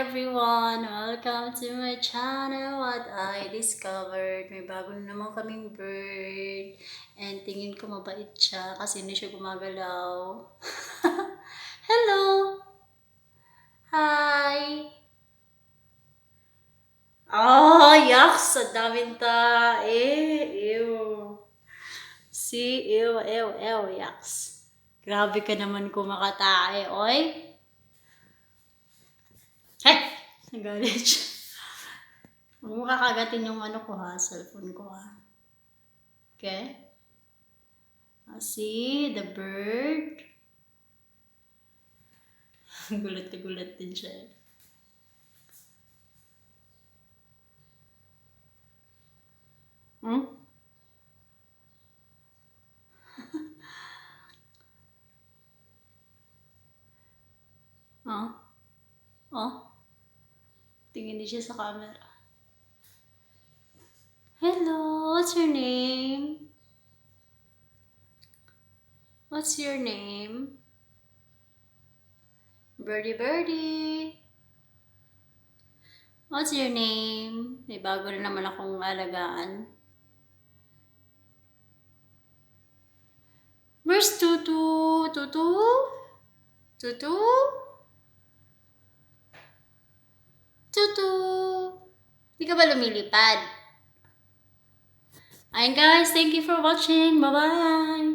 everyone! Welcome to my channel, What I Discovered. May bago na naman kaming bird. And tingin ko mabait siya kasi hindi siya gumagalaw. Hello! Hi! Oh, yucks! Ang daming tae. Ew. See? Ew, ew, ew, yucks. Grabe ka naman kumakatae, oy. Hey! Nagalit siya. Huwag mo kakagatin yung ano ko ha, cellphone ko ha. Okay? See, the bird. Gulat na gulat din siya. Hmm? Oh? Oh? Tingin din siya sa camera. Hello, what's your name? What's your name? Birdie Birdie. What's your name? May bago na naman akong alagaan. Where's Tutu? Tutu? Tutu? Tutu! Hindi ka ba lumilipad? Ayun guys, thank you for watching. Bye-bye!